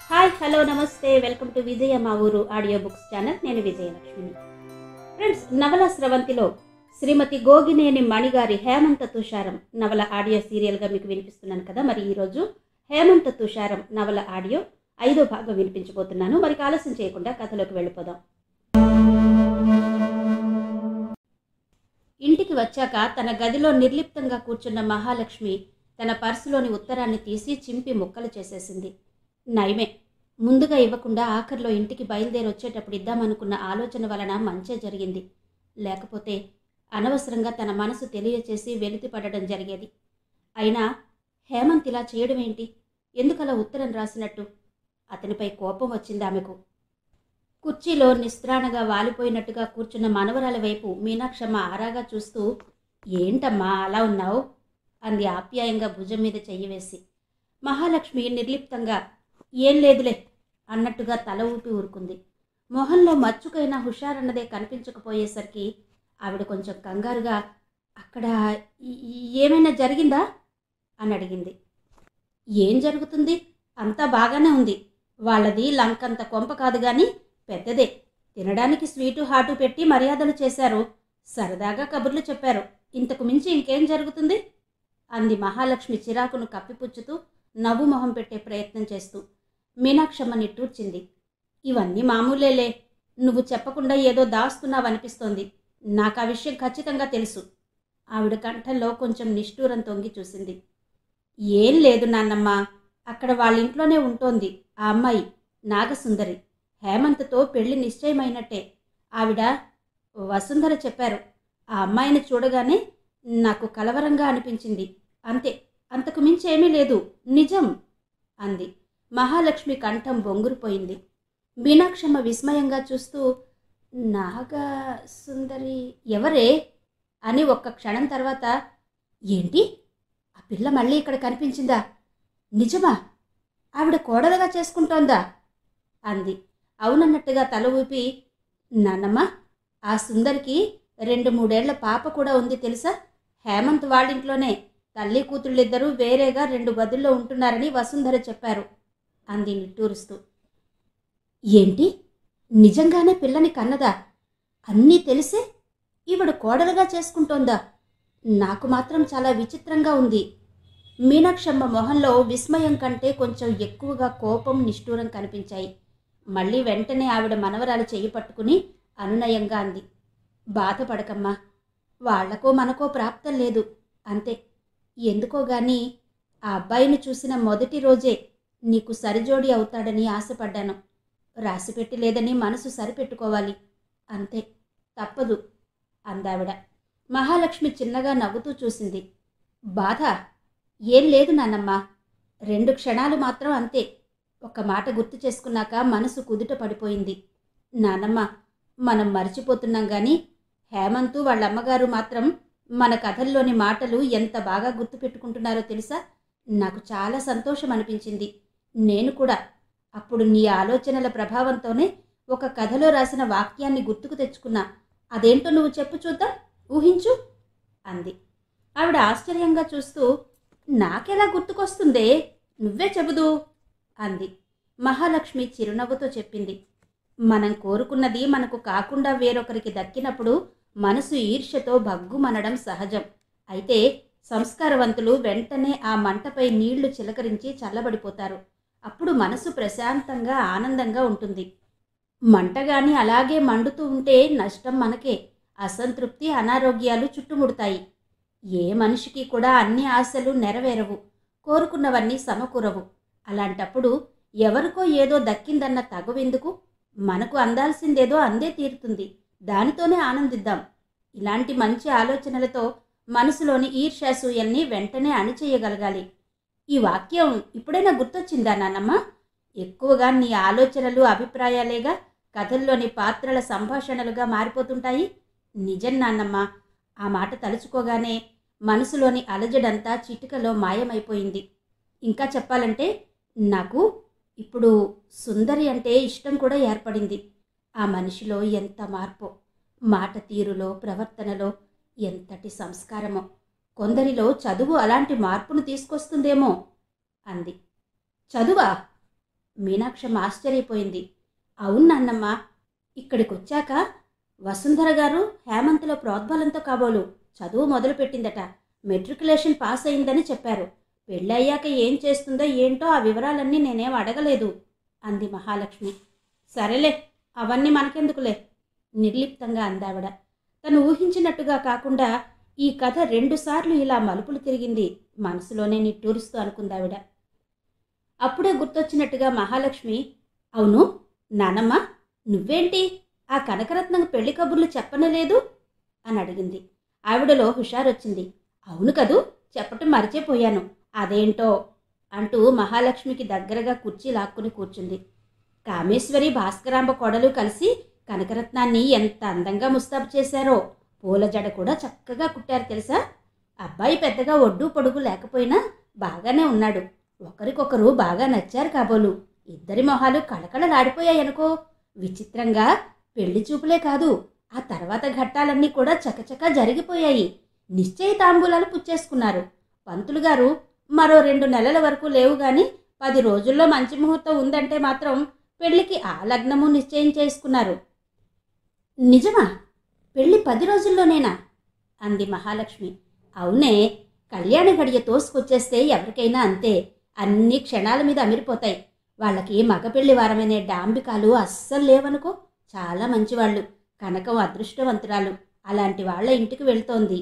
Hi hello నమస్తే welcome to విజయ మా ఊరు ఆడియో బుక్స్ ఛానల్. నేను విజయలక్ష్మిని. ఫ్రెండ్స్, నవల స్రవంతిలో శ్రీమతి గోగినేని మణిగారి హేమంత తుషారం నవల ఆడియో సీరియల్గా మీకు వినిపిస్తున్నాను కదా. మరి ఈరోజు హేమంత తుషారం నవల ఆడియో 5వ భాగం వినిపించబోతున్నాను. మరి ఆలస్యం చేయకుండా కథలోకి వెళ్ళిపోదాం. ఇంటికి వచ్చాక తన గదిలో నిర్లిప్తంగా కూర్చున్న మహాలక్ష్మి తన పర్సులోని ఉత్తరాన్ని తీసి చింపి ముక్కలు చేసేసింది. నయమే, ముందుగా ఇవ్వకుండా ఆఖరిలో ఇంటికి బయలుదేరి వచ్చేటప్పుడు ఇద్దామనుకున్న ఆలోచన వలన మంచే జరిగింది. లేకపోతే అనవసరంగా తన మనసు తెలియచేసి వెలితి పడడం జరిగేది. అయినా హేమంత్ ఇలా చేయడం ఏంటి? ఎందుకలా ఉత్తరం రాసినట్టు? అతనిపై కోపం వచ్చింది ఆమెకు. కుర్చీలో నిస్త్రాణగా వాలిపోయినట్టుగా కూర్చున్న మనవరాల వైపు మీనాక్షమ్మ ఆరాగా చూస్తూ, ఏంటమ్మా అలా ఉన్నావు అంది ఆప్యాయంగా భుజం మీద చెయ్యి వేసి. మహాలక్ష్మి నిర్లిప్తంగా ఏం లేదులే అన్నట్టుగా తల ఊపి ఊరుకుంది. మొహంలో మచ్చుకైనా హుషారన్నదే కనిపించకపోయేసరికి ఆవిడ కొంచెం కంగారుగా, అక్కడ ఏమైనా జరిగిందా అని అడిగింది. ఏం జరుగుతుంది? అంతా బాగానే ఉంది. వాళ్ళది లంకంత కొంప కాదు గాని పెద్దదే. తినడానికి స్వీటు హాటు పెట్టి మర్యాదలు చేశారు. సరదాగా కబుర్లు చెప్పారు. ఇంతకు మించి ఇంకేం జరుగుతుంది అంది మహాలక్ష్మి చిరాకును కప్పిపుచ్చుతూ నవ్వు మొహం పెట్టే ప్రయత్నం చేస్తూ. మీనాక్షమ్మ నిట్టూర్చింది. ఇవన్నీ మామూలేలే. నువ్వు చెప్పకుండా ఏదో దాస్తున్నావనిపిస్తోంది. నాకు ఆ విషయం ఖచ్చితంగా తెలుసు. ఆవిడ కంఠంలో కొంచెం నిష్ఠూరం తొంగి చూసింది. ఏం లేదు నాన్నమ్మ, అక్కడ వాళ్ళింట్లోనే ఉంటోంది ఆ అమ్మాయి నాగసుందరి. హేమంత్తో పెళ్లి నిశ్చయమైనట్టే. ఆవిడ వసుంధర చెప్పారు. ఆ అమ్మాయిని చూడగానే నాకు కలవరంగా అనిపించింది. అంతే, అంతకు మించి ఏమీ లేదు, నిజం అంది. మహాలక్ష్మి కంఠం బొంగురుపోయింది. మీనాక్షమ్మ విస్మయంగా చూస్తూ, నాగా సుందరి ఎవరే అని ఒక్క క్షణం తర్వాత, ఏంటి ఆ పిల్ల మళ్ళీ ఇక్కడ కనిపించిందా? నిజమా? ఆవిడ కోడలుగా చేసుకుంటోందా అంది. అవునన్నట్టుగా తల ఊపి, నాన్నమ్మ, ఆ సుందరికి 2-3 ఏళ్ల పాప కూడా ఉంది తెలుసా? హేమంత్ వాళ్ళింట్లోనే. తల్లి కూతుళ్ళిద్దరూ వేరేగా 2 గదుల్లో ఉంటున్నారని వసుంధర చెప్పారు అంది నిట్టూరుస్తూ. ఏంటి, నిజంగానే పిల్లని కన్నదా? అన్నీ తెలిసే ఈవిడ కోడలుగా చేసుకుంటోందా? నాకు మాత్రం చాలా విచిత్రంగా ఉంది. మీనాక్షమ్మ మొహంలో విస్మయం కంటే కొంచెం ఎక్కువగా కోపం, నిష్ఠూరం కనిపించాయి. మళ్ళీ వెంటనే ఆవిడ మనవరాలు చెయ్యి పట్టుకుని అనునయంగా అంది. బాధపడకమ్మా, వాళ్లకో మనకో ప్రాప్తం లేదు, అంతే. ఎందుకో గాని ఆ అబ్బాయిని చూసిన మొదటి రోజే నీకు సరిజోడి అవుతాడని ఆశపడ్డాను. రాసిపెట్టి లేదని మనసు సరిపెట్టుకోవాలి, అంతే, తప్పదు అందావిడ. మహాలక్ష్మి చిన్నగా నవ్వుతూ చూసింది. బాధ ఏం లేదు నాన్నమ్మ, 2 క్షణాలు మాత్రం అంతే. ఒక మాట గుర్తు చేసుకున్నాక మనసు కుదుట పడిపోయింది. నాన్నమ్మ, మనం మర్చిపోతున్నాం కానీ హేమంతు వాళ్ళమ్మగారు మాత్రం మన కథల్లోని మాటలు ఎంత బాగా గుర్తుపెట్టుకుంటున్నారో తెలుసా? నాకు చాలా సంతోషం అనిపించింది. నేను కూడా అప్పుడు నీ ఆలోచనల ప్రభావంతోనే ఒక కథలో రాసిన వాక్యాన్ని గుర్తుకు తెచ్చుకున్నా. అదేంటో నువ్వు చెప్పు చూద్దాం, ఊహించు అంది. ఆవిడ ఆశ్చర్యంగా చూస్తూ, నాకెలా గుర్తుకొస్తుందే, నువ్వే చెబుదు అంది. మహాలక్ష్మి చిరునవ్వుతో చెప్పింది. మనం కోరుకున్నది మనకు కాకుండా వేరొకరికి దక్కినప్పుడు మనసు ఈర్ష్యతో భగ్గుమనడం సహజం. అయితే సంస్కారవంతులు వెంటనే ఆ మంటపై నీళ్లు చిలకరించి చల్లబడిపోతారు. అప్పుడు మనసు ప్రశాంతంగా ఆనందంగా ఉంటుంది. మంటగాని అలాగే మండుతూ ఉంటే నష్టం మనకే. అసంతృప్తి, అనారోగ్యాలు చుట్టుముడతాయి. ఏ మనిషికి కూడా అన్ని ఆశలు నెరవేరవు, కోరుకున్నవన్నీ సమకూరవు. అలాంటప్పుడు ఎవరికో ఏదో దక్కిందన్న తగవెందుకు? మనకు అందాల్సిందేదో అందే తీరుతుంది, దానితోనే ఆనందిద్దాం. ఇలాంటి మంచి ఆలోచనలతో మనసులోని ఈర్ష్యాసూయల్ని వెంటనే అణిచేయగలగాలి. ఈ వాక్యం ఇప్పుడైనా గుర్తొచ్చిందా నాన్నమ్మ? ఎక్కువగా నీ ఆలోచనలు, అభిప్రాయాలేగా కథల్లోని పాత్రల సంభాషణలుగా మారిపోతుంటాయి. నిజం నాన్నమ్మ, ఆ మాట తలుచుకోగానే మనసులోని అలజడంతా చిటికలో మాయమైపోయింది. ఇంకా చెప్పాలంటే నాకు ఇప్పుడు సుందరి అంటే ఇష్టం కూడా ఏర్పడింది. ఆ మనిషిలో ఎంత మార్పో, మాట తీరులో, ప్రవర్తనలో ఎంతటి సంస్కారమో. కొందరిలో చదువు అలాంటి మార్పును తీసుకొస్తుందేమో అంది. చదువా? మీనాక్షమ్మ ఆశ్చర్యపోయింది. అవును నాన్నమ్మ, ఇక్కడికొచ్చాక వసుంధర గారు హేమంత్లో ప్రోద్బలంతో కాబోలు చదువు మొదలుపెట్టిందట. మెట్రికులేషన్ పాస్ అయిందని చెప్పారు. పెళ్ళయ్యాక ఏం చేస్తుందో ఏంటో ఆ వివరాలన్నీ నేనేం అడగలేదు అంది మహాలక్ష్మి. సరేలే, అవన్నీ మనకెందుకులే నిర్లిప్తంగా అందావిడ. తను ఊహించినట్టుగా కాకుండా ఈ కథ 2 సార్లు ఇలా మలుపులు తిరిగింది మనసులోనే నిట్టూరుస్తూ అనుకుందావిడ. అప్పుడే గుర్తొచ్చినట్టుగా మహాలక్ష్మి, అవును నానమ్మ, నువ్వేంటి ఆ కనకరత్నం పెళ్లి కబుర్లు చెప్పనలేదు అని అడిగింది. ఆవిడలో హుషారొచ్చింది. అవును కదూ, చెప్పటం మరిచిపోయాను, అదేంటో అంటూ మహాలక్ష్మికి దగ్గరగా కుర్చీ లాక్కుని కూర్చుంది. కామేశ్వరి భాస్కరాంబ కొడలు కలిసి కనకరత్నాన్ని ఎంత అందంగా ముస్తాబు చేశారో. పూల జడ కూడా చక్కగా కుట్టారు తెలుసా. అబ్బాయి పెద్దగా ఒడ్డు పొడుగు లేకపోయినా బాగానే ఉన్నాడు. ఒకరికొకరు బాగా నచ్చారు కాబోలు. ఇద్దరి మొహాలు కళకళలాడిపోయాయనుకో. విచిత్రంగా పెళ్లి చూపులే కాదు, ఆ తర్వాత ఘట్టాలన్నీ కూడా చకచకా జరిగిపోయాయి. నిశ్చయ తాంబూలాలు పుచ్చేసుకున్నారు. పంతులు గారు మరో 2 నెలల వరకు లేవు గాని 10 రోజుల్లో మంచి ముహూర్తం ఉందంటే మాత్రం పెళ్లికి ఆ లగ్నము నిశ్చయం చేసుకున్నారు. నిజమా? పెళ్లి 10 రోజుల్లోనేనా అంది మహాలక్ష్మి. అవునే, కళ్యాణ గడియ తోసుకొచ్చేస్తే ఎవరికైనా అంతే. అన్ని క్షణాల మీద అమిరిపోతాయి. వాళ్ళకి మగ పెళ్లి వారమనే డాంబికాలు అస్సలు లేవనుకో. చాలా మంచివాళ్ళు. కనకం అదృష్టవంతురాలు. అలాంటి వాళ్ళ ఇంటికి వెళ్తోంది.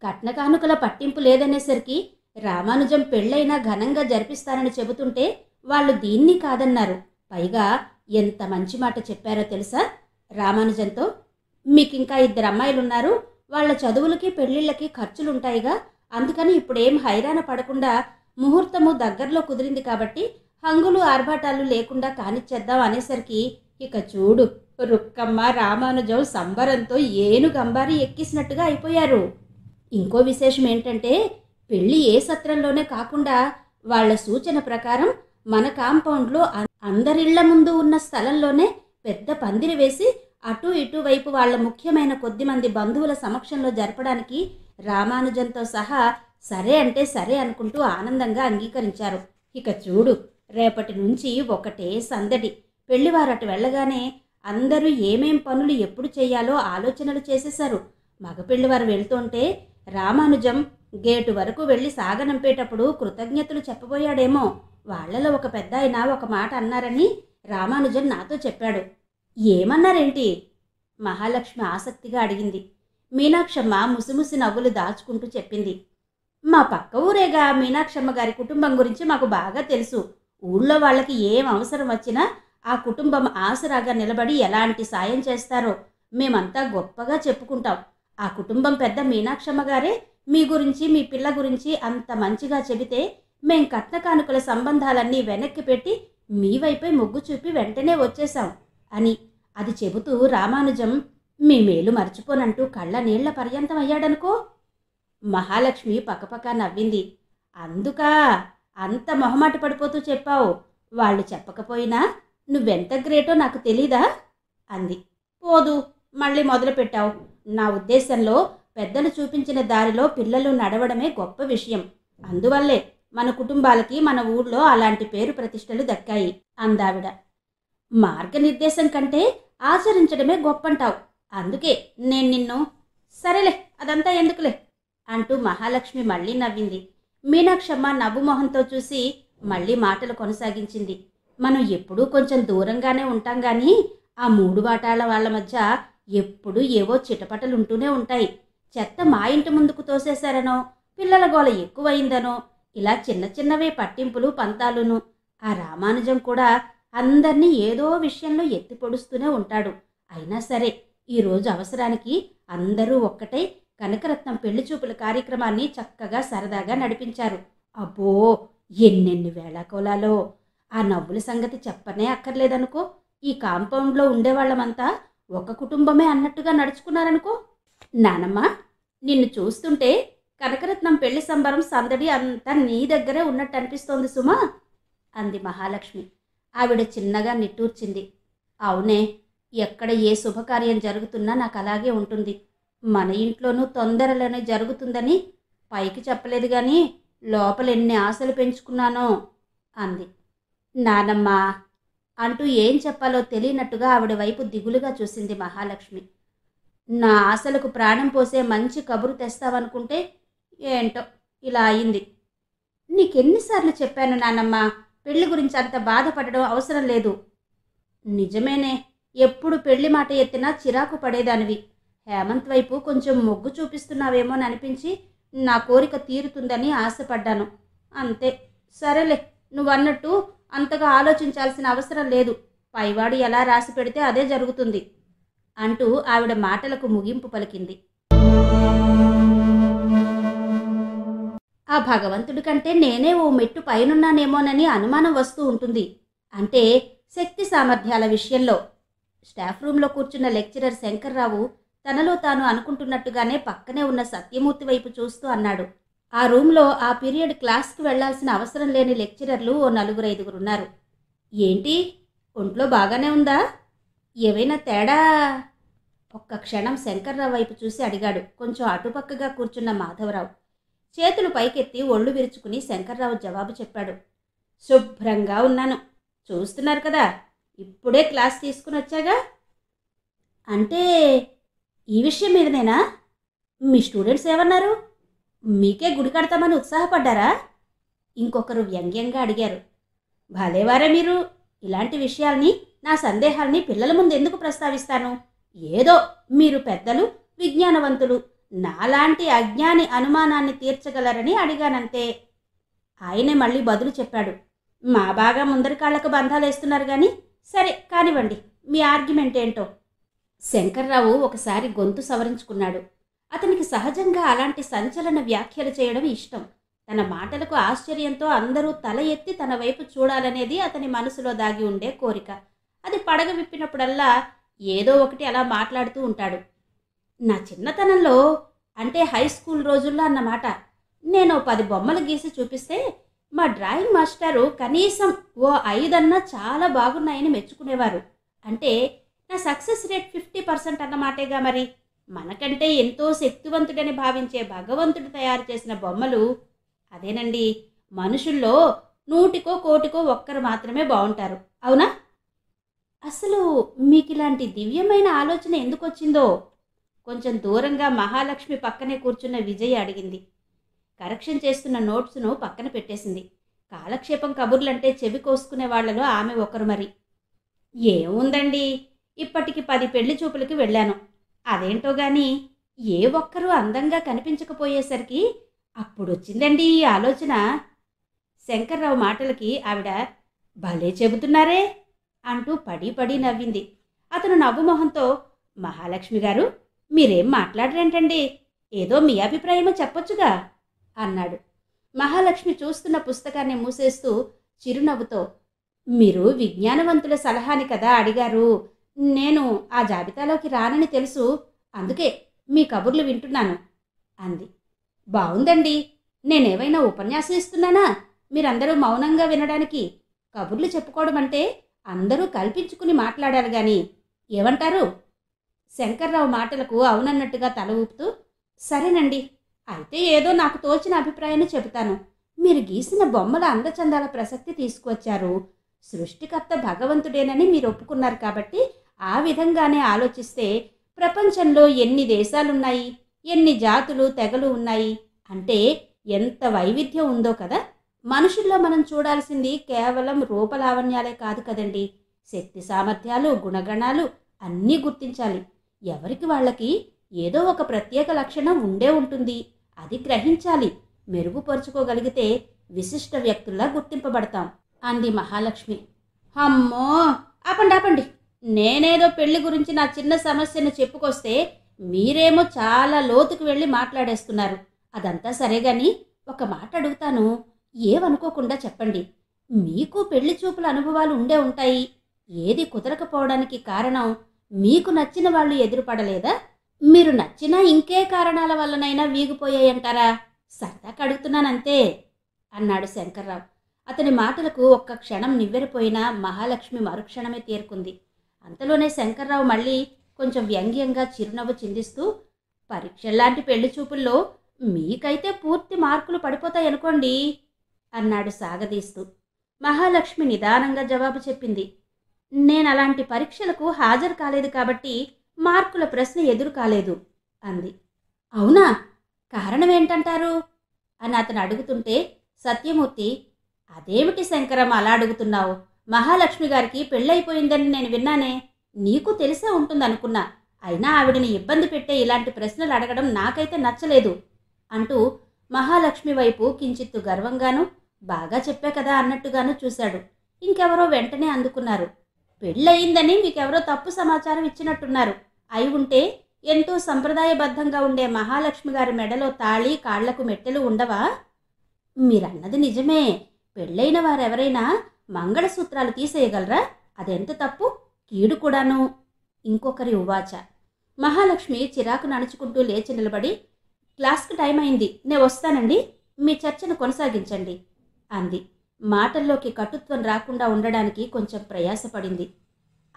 కట్నకానుకల పట్టింపు లేదనేసరికి రామానుజం పెళ్ళైనా ఘనంగా జరిపిస్తారని చెబుతుంటే వాళ్ళు దీన్ని కాదన్నారు. పైగా ఎంత మంచి మాట చెప్పారో తెలుసా రామానుజంతో. మీకింకా 2 అమ్మాయిలున్నారు. వాళ్ళ చదువులకి పెళ్లిళ్ళకి ఖర్చులుంటాయిగా. అందుకని ఇప్పుడేం హైరాణ పడకుండా ముహూర్తము దగ్గరలో కుదిరింది కాబట్టి హంగులు ఆర్భాటాలు లేకుండా కానిచ్చేద్దాం అనేసరికి ఇక చూడు, రుక్కమ్మ రామానుజం సంబరంతో ఏనుగంబారి ఎక్కిసినట్టుగా అయిపోయారు. ఇంకో విశేషం ఏంటంటే పెళ్లి ఏ సత్రంలోనే కాకుండా వాళ్ల సూచన ప్రకారం మన కాంపౌండ్లో అందరిళ్ల ముందు ఉన్న స్థలంలోనే పెద్ద పందిరి వేసి అటు ఇటు వైపు వాళ్ల ముఖ్యమైన కొద్దిమంది బంధువుల సమక్షంలో జరపడానికి రామానుజంతో సహా సరే అంటే సరే అనుకుంటూ ఆనందంగా అంగీకరించారు. ఇక చూడు, రేపటి నుంచి ఒకటే సందడి. పెళ్లివారటు వెళ్ళగానే అందరూ ఏమేం పనులు ఎప్పుడు చేయాలో ఆలోచనలు చేసేశారు. మగపెళ్లివారు వెళ్తుంటే రామానుజం గేటు వరకు వెళ్ళి సాగనంపేటప్పుడు కృతజ్ఞతలు చెప్పబోయాడేమో. వాళ్లలో ఒక పెద్దాయన ఒక మాట అన్నారని రామానుజం నాతో చెప్పాడు. ఏమన్నారేంటి? మహాలక్ష్మి ఆసక్తిగా అడిగింది. మీనాక్షమ్మ ముసిముసి నవ్వులు దాచుకుంటూ చెప్పింది. మా పక్క ఊరేగా మీనాక్షమ్మ గారి కుటుంబం గురించి మాకు బాగా తెలుసు. ఊళ్ళో వాళ్ళకి ఏం అవసరం వచ్చినా ఆ కుటుంబం ఆసరాగా నిలబడి ఎలాంటి సాయం చేస్తారో మేమంతా గొప్పగా చెప్పుకుంటాం. ఆ కుటుంబం పెద్ద మీనాక్షమ్మ గారే మీ గురించి మీ పిల్ల గురించి అంత మంచిగా చెబితే మేం కట్న కానుకల సంబంధాలన్నీ వెనక్కి పెట్టి మీ వైపై మొగ్గు చూపి వెంటనే వచ్చేశాం అని అది చెబుతూ రామానుజం మీ మేలు మర్చిపోనంటూ కళ్ళ నీళ్ల పర్యంతం అయ్యాడనుకో. మహాలక్ష్మి పకపక నవ్వింది. అందుకా అంత మొహమాట పడిపోతూ చెప్పావు? వాళ్ళు చెప్పకపోయినా నువ్వెంత గ్రేటో నాకు తెలీదా అంది. పోదు, మళ్ళీ మొదలుపెట్టావు. నా ఉద్దేశంలో పెద్దలు చూపించిన దారిలో పిల్లలు నడవడమే గొప్ప విషయం. అందువల్లే మన కుటుంబాలకి మన ఊళ్ళో అలాంటి పేరు ప్రతిష్టలు దక్కాయి అందావిడ. మార్గనిర్దేశం కంటే ఆచరించడమే గొప్పంటావు. అందుకే నేను నిన్ను సరేలే అదంతా ఎందుకులే అంటూ మహాలక్ష్మి మళ్ళీ నవ్వింది. మీనాక్షమ్మ నవ్వు మొహంతో చూసి మళ్ళీ మాటలు కొనసాగించింది. మనం ఎప్పుడూ కొంచెం దూరంగానే ఉంటాం గానీ ఆ 3 వాటాల వాళ్ళ మధ్య ఎప్పుడూ ఏవో చిటపటలుంటూనే ఉంటాయి. చెత్త మా ఇంటి ముందుకు తోసేశారనో, పిల్లల గోల ఎక్కువైందనో, ఇలా చిన్న చిన్నవే పట్టింపులు పంతాలును. ఆ రామానుజం కూడా అందర్నీ ఏదో విషయంలో ఎత్తి పొడుస్తూనే ఉంటాడు. అయినా సరే ఈరోజు అవసరానికి అందరూ ఒక్కటై కనకరత్నం పెళ్లి చూపుల కార్యక్రమాన్ని చక్కగా సరదాగా నడిపించారు. అబ్బో, ఎన్నెన్ని వేళాకోలాలో! ఆ నవ్వుల సంగతి చెప్పనే అక్కర్లేదనుకో. ఈ కాంపౌండ్లో ఉండేవాళ్ళమంతా ఒక కుటుంబమే అన్నట్టుగా నడుచుకున్నారనుకో. నానమ్మ, నిన్ను చూస్తుంటే కనకరత్నం పెళ్లి సంబరం సందడి అంతా నీ దగ్గరే ఉన్నట్టు అనిపిస్తోంది సుమా అంది మహాలక్ష్మి. ఆవిడ చిన్నగా నిట్టూర్చింది. అవునే, ఎక్కడ ఏ శుభకార్యం జరుగుతున్నా నాకు అలాగే ఉంటుంది. మన ఇంట్లోనూ తొందరలోనే జరుగుతుందని పైకి చెప్పలేదు కానీ లోపల ఎన్ని ఆశలు పెంచుకున్నానో అంది. నానమ్మా అంటూ ఏం చెప్పాలో తెలియనట్టుగా ఆవిడ వైపు దిగులుగా చూసింది మహాలక్ష్మి. నా ఆశలకు ప్రాణం పోసే మంచి కబురు తెస్తావనుకుంటే ఏంటో ఇలా అయింది. నీకెన్నిసార్లు చెప్పాను నానమ్మా, పెళ్లి గురించి అంత బాధపడడం అవసరం లేదు. నిజమేనే, ఎప్పుడు పెళ్లి మాట ఎత్తినా చిరాకు పడేదానివి. హేమంత్ వైపు కొంచెం మొగ్గు చూపిస్తున్నావేమోని అనిపించి నా కోరిక తీరుతుందని ఆశపడ్డాను, అంతే. సరేలే, నువ్వన్నట్టు అంతగా ఆలోచించాల్సిన అవసరం లేదు. పైవాడు ఎలా రాసి పెడితే అదే జరుగుతుంది అంటూ ఆవిడ మాటలకు ముగింపు పలికింది. ఆ భగవంతుడి కంటే నేనే ఓ మెట్టు పైనున్నానేమోనని అనుమానం వస్తూ ఉంటుంది. అంటే శక్తి సామర్థ్యాల విషయంలో. స్టాఫ్ రూంలో కూర్చున్న లెక్చరర్ శంకర్రావు తనలో తాను అనుకుంటున్నట్టుగానే పక్కనే ఉన్న సత్యమూర్తి వైపు చూస్తూ అన్నాడు. ఆ రూంలో ఆ పీరియడ్ క్లాస్కి వెళ్లాల్సిన అవసరం లేని లెక్చరర్లు ఓ 4-5 ఉన్నారు. ఏంటి, ఒంట్లో బాగానే ఉందా? ఏవైనా తేడా? ఒక్క క్షణం శంకర్రావు వైపు చూసి అడిగాడు కొంచెం అటుపక్కగా కూర్చున్న మాధవరావు. చేతులు పైకెత్తి ఒళ్ళు విరుచుకుని శంకర్రావు జవాబు చెప్పాడు. శుభ్రంగా ఉన్నాను, చూస్తున్నారు కదా, ఇప్పుడే క్లాస్ తీసుకుని వచ్చాగా. అంటే ఈ విషయం మీదనేనా? మీ స్టూడెంట్స్ ఏమన్నారు? మీకే గుడి కడతామని ఉత్సాహపడ్డారా? ఇంకొకరు వ్యంగ్యంగా అడిగారు. భలేవారే మీరు, ఇలాంటి విషయాల్ని, నా సందేహాల్ని పిల్లల ముందు ఎందుకు ప్రస్తావిస్తాను? ఏదో మీరు పెద్దలు, విజ్ఞానవంతులు, నాలాంటి అజ్ఞాని అనుమానాన్ని తీర్చగలరని అడిగానంతే. ఆయనే మళ్ళీ బదులు చెప్పాడు. మా బాగా ముందరి కాళ్లకు బంధాలేస్తున్నారు కానీ సరే కానివ్వండి, మీ ఆర్గ్యుమెంట్ ఏంటో. శంకర్రావు ఒకసారి గొంతు సవరించుకున్నాడు. అతనికి సహజంగా అలాంటి సంచలన వ్యాఖ్యలు చేయడం ఇష్టం. తన మాటలకు ఆశ్చర్యంతో అందరూ తల ఎత్తి తన వైపు చూడాలనేది అతని మనసులో దాగి ఉండే కోరిక. అది పడగ విప్పినప్పుడల్లా ఏదో ఒకటి అలా మాట్లాడుతూ ఉంటాడు. నా చిన్నతనంలో, అంటే హై స్కూల్ రోజుల్లో అన్నమాట, నేను 10 బొమ్మలు గీసి చూపిస్తే మా డ్రాయింగ్ మాస్టారు కనీసం ఓ 5 అన్నా చాలా బాగున్నాయని మెచ్చుకునేవారు. అంటే నా సక్సెస్ రేట్ 50% అన్నమాటేగా. మరి మనకంటే ఎంతో శక్తివంతుడని భావించే భగవంతుడు తయారు చేసిన బొమ్మలు, అదేనండి, మనుషుల్లో 100కో 1,00,00,000కో ఒక్కరు మాత్రమే బాగుంటారు, అవునా? అసలు మీకు ఇలాంటి దివ్యమైన ఆలోచన ఎందుకు వచ్చిందో కొంచెం దూరంగా మహాలక్ష్మి పక్కనే కూర్చున్న విజయ అడిగింది. కరెక్షన్ చేస్తున్న నోట్స్ను పక్కన పెట్టేసింది. కాలక్షేపం కబుర్లంటే చెవి కోసుకునే వాళ్లలో ఆమె ఒకరు. మరి ఏముందండి, ఇప్పటికి 10 పెళ్లి చూపులకి వెళ్ళాను. అదేంటో గాని ఏ ఒక్కరూ అందంగా కనిపించకపోయేసరికి అప్పుడొచ్చిందండి ఈ ఆలోచన. శంకర్రావు మాటలకి ఆవిడ భలే చెబుతున్నారే అంటూ పడి పడి నవ్వింది. అతను నవ్వుమొహంతో, మహాలక్ష్మి గారు, మీరేం మాట్లాడరేంటండి, ఏదో మీ అభిప్రాయమో చెప్పొచ్చుగా అన్నాడు. మహాలక్ష్మి చూస్తున్న పుస్తకాన్ని మూసేస్తూ చిరునవ్వుతో, మీరు విజ్ఞానవంతుల సలహాని కదా అడిగారు, నేను ఆ జాబితాలోకి రానని తెలుసు, అందుకే మీ కబుర్లు వింటున్నాను అంది. బావుందండి, నేనేమైనా ఉపన్యాసం ఇస్తున్నానా మీరందరూ మౌనంగా వినడానికి? కబుర్లు చెప్పుకోవడం అంటే అందరూ కల్పించుకుని మాట్లాడాలి గాని, ఏమంటారు? శంకర్రావు మాటలకు అవునన్నట్టుగా తల ఊపుతూ, సరేనండి, అయితే ఏదో నాకు తోచిన అభిప్రాయాన్ని చెబుతాను. మీరు గీసిన బొమ్మల అందచందాల ప్రసక్తి తీసుకువచ్చారు. సృష్టికర్త భగవంతుడేనని మీరు ఒప్పుకున్నారు కాబట్టి ఆ విధంగానే ఆలోచిస్తే ప్రపంచంలో ఎన్ని దేశాలున్నాయి, ఎన్ని జాతులు తెగలు ఉన్నాయి, అంటే ఎంత వైవిధ్యం ఉందో కదా. మనుషుల్లో మనం చూడాల్సింది కేవలం రూపలావణ్యాలే కాదు కదండి, శక్తి సామర్థ్యాలు, గుణగణాలు అన్నీ గుర్తించాలి. ఎవరికి వాళ్ళకి ఏదో ఒక ప్రత్యేక లక్షణం ఉండే ఉంటుంది, అది గ్రహించాలి. మెరుగుపరుచుకోగలిగితే విశిష్ట వ్యక్తుల్లా గుర్తింపబడతాం అంది మహాలక్ష్మి. అమ్మో, ఆపండి ఆపండి, నేనేదో పెళ్లి గురించి నా చిన్న సమస్యను చెప్పుకొస్తే మీరేమో చాలా లోతుకు వెళ్ళి మాట్లాడేస్తున్నారు. అదంతా సరేగాని ఒక మాట అడుగుతాను, ఏమనుకోకుండా చెప్పండి. మీకు పెళ్లి చూపుల అనుభవాలు ఉండే ఉంటాయి. ఏది కుదరకపోవడానికి కారణం మీకు నచ్చిన వాళ్ళు ఎదురుపడలేదా? మీరు నచ్చినా ఇంకే కారణాల వల్లనైనా వీగిపోయాయంటారా? సరదాగా అడుగుతున్నానంతే అన్నాడు శంకర్రావు. అతని మాటలకు ఒక్క క్షణం నివ్వెరపోయిన మహాలక్ష్మి మరుక్షణమే తేరుకుంది. అంతలోనే శంకర్రావు మళ్ళీ కొంచెం వ్యంగ్యంగా చిరునవ్వు చిందిస్తూ, పరీక్షల్లాంటి పెళ్లి చూపుల్లో మీకైతే పూర్తి మార్కులు పడిపోతాయనుకోండి అన్నాడు సాగదీస్తూ. మహాలక్ష్మి నిదానంగా జవాబు చెప్పింది. నేనలాంటి పరీక్షలకు హాజరు కాలేదు కాబట్టి మార్కుల ప్రశ్న ఎదురు కాలేదు అంది. అవునా? కారణమేంటంటారు అని అతను అడుగుతుంటే సత్యమూర్తి, అదేమిటి శంకరం అలా అడుగుతున్నావు? మహాలక్ష్మి గారికి పెళ్ళైపోయిందని నేను విన్నానే. నీకు తెలిసే ఉంటుందనుకున్నా. అయినా ఆవిడని ఇబ్బంది పెట్టే ఇలాంటి ప్రశ్నలు అడగడం నాకైతే నచ్చలేదు అంటూ మహాలక్ష్మి వైపు కించిత్తు గర్వంగాను, బాగా చెప్పా కదా అన్నట్టుగాను చూశాడు. ఇంకెవరో వెంటనే అందుకున్నారు. పెళ్ళయిందని మీకెవరో తప్పు సమాచారం ఇచ్చినట్టున్నారు. అయి ఉంటే ఎంతో సంప్రదాయబద్ధంగా ఉండే మహాలక్ష్మి గారి మెడలో తాళి, కాళ్లకు మెట్టెలు ఉండవా? మీరన్నది నిజమే. పెళ్ళైన వారెవరైనా మంగళసూత్రాలు తీసేయగలరా? అదెంత తప్పు, కీడు కూడాను. ఇంకొకరి ఉవాచ. మహాలక్ష్మి చిరాకు నడుచుకుంటూ లేచి నిలబడి, క్లాస్కి టైం అయింది, నేను వస్తానండి, మీ చర్చను కొనసాగించండి అంది. మాటల్లోకి కటుత్వం రాకుండా ఉండడానికి కొంచెం ప్రయాసపడింది.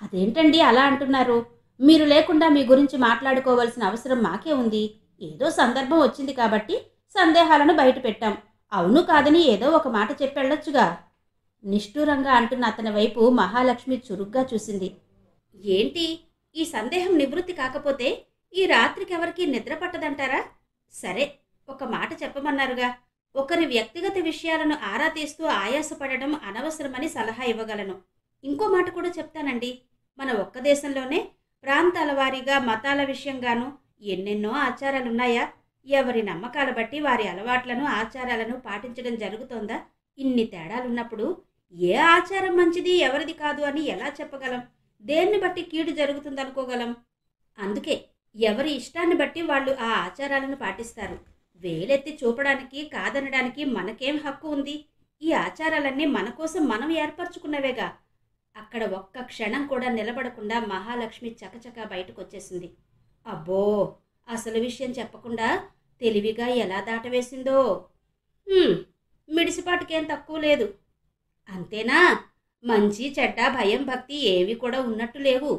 అదేంటండి అలా అంటున్నారు? మీరు లేకుండా మీ గురించి మాట్లాడుకోవాల్సిన అవసరం మాకే ఉంది. ఏదో సందర్భం వచ్చింది కాబట్టి సందేహాలను బయట పెట్టాం. అవును కాదని ఏదో ఒక మాట చెప్పెళ్ళొచ్చుగా. నిష్ఠూరంగా అంటున్న అతని వైపు మహాలక్ష్మి చురుగ్గా చూసింది. ఏంటి ఈ సందేహం నివృత్తి కాకపోతే ఈ రాత్రికి ఎవరికి నిద్ర పట్టదంటారా? సరే, ఒక మాట చెప్పమన్నారుగా. ఒకరి వ్యక్తిగత విషయాలను ఆరా తీస్తూ ఆయాసపడడం అనవసరమని సలహా ఇవ్వగలను. ఇంకో మాట కూడా చెప్తానండి. మన ఒక్క దేశంలోనే ప్రాంతాల వారీగా మతాల విషయంగానూ ఎన్నెన్నో ఆచారాలున్నాయా? ఎవరి నమ్మకాల బట్టి వారి అలవాట్లను ఆచారాలను పాటించడం జరుగుతోందా? ఇన్ని తేడాలున్నప్పుడు ఏ ఆచారం మంచిది ఎవరిది కాదు అని ఎలా చెప్పగలం? దేన్ని బట్టి కీడు జరుగుతుందనుకోగలం? అందుకే ఎవరి ఇష్టాన్ని బట్టి వాళ్ళు ఆ ఆచారాలను పాటిస్తారు. వేలెత్తి చూపడానికి కాదనడానికి మనకేం హక్కు ఉంది? ఈ ఆచారాలన్నీ మన కోసం మనం ఏర్పరచుకున్నవేగా. అక్కడ ఒక్క క్షణం కూడా నిలబడకుండా మహాలక్ష్మి చకచకా బయటకొచ్చేసింది. అబ్బో, అసలు విషయం చెప్పకుండా తెలివిగా ఎలా దాటవేసిందో. మిడిసిపాటుకేం తక్కువ లేదు. అంతేనా? మంచి చెడ్డ భయం భక్తి ఏవి కూడా ఉన్నట్టు లేవు.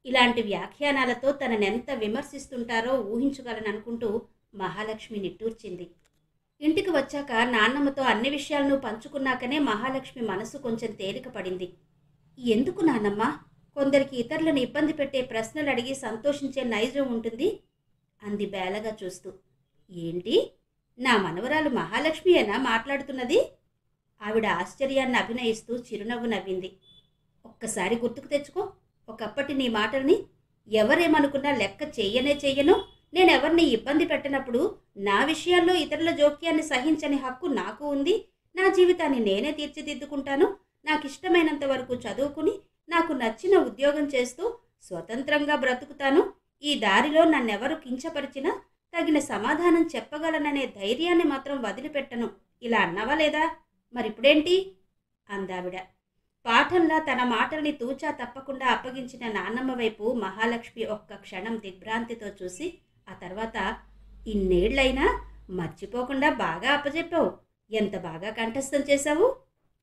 ఇలాంటి వ్యాఖ్యానాలతో తననెంత విమర్శిస్తుంటారో ఊహించగలననుకుంటూ మహాలక్ష్మి నిట్టూర్చింది. ఇంటికి వచ్చాక నాన్నమ్మతో అన్ని విషయాలను పంచుకున్నాకనే మహాలక్ష్మి మనసు కొంచెం తేలిక పడింది. ఎందుకు నాన్నమ్మ కొందరికి ఇతరులను ఇబ్బంది పెట్టే ప్రశ్నలు అడిగి సంతోషించే నైజం ఉంటుంది అంది బేలగా చూస్తూ. ఏంటి, నా మనవరాలు మహాలక్ష్మియేనా మాట్లాడుతున్నది? ఆవిడ ఆశ్చర్యాన్ని అభినయిస్తూ చిరునవ్వు నవ్వింది. ఒక్కసారి గుర్తుకు తెచ్చుకో ఒకప్పటి నీ మాటల్ని. ఎవరేమనుకున్నా లెక్క చెయ్యను. నేనెవరిని ఇబ్బంది పెట్టినప్పుడు నా విషయాల్లో ఇతరుల జోక్యాన్ని సహించని హక్కు నాకు ఉంది. నా జీవితాన్ని నేనే తీర్చిదిద్దుకుంటాను. నాకిష్టమైనంత వరకు చదువుకుని నాకు నచ్చిన ఉద్యోగం చేస్తూ స్వతంత్రంగా బ్రతుకుతాను. ఈ దారిలో నన్నెవరు కించపరిచినా తగిన సమాధానం చెప్పగలననే ధైర్యాన్ని మాత్రం వదిలిపెట్టను. ఇలా అన్నావా లేదా? మరిప్పుడేంటి అందావిడ. పాఠంలా తన మాటల్ని తూచా తప్పకుండా అప్పగించిన నాన్నమ్మ వైపు మహాలక్ష్మి ఒక్క క్షణం దిగ్భ్రాంతితో చూసి ఆ తర్వాత, ఇన్నేళ్లైనా మర్చిపోకుండా బాగా అప్పచెప్పావు, ఎంత బాగా కంఠస్థం చేశావు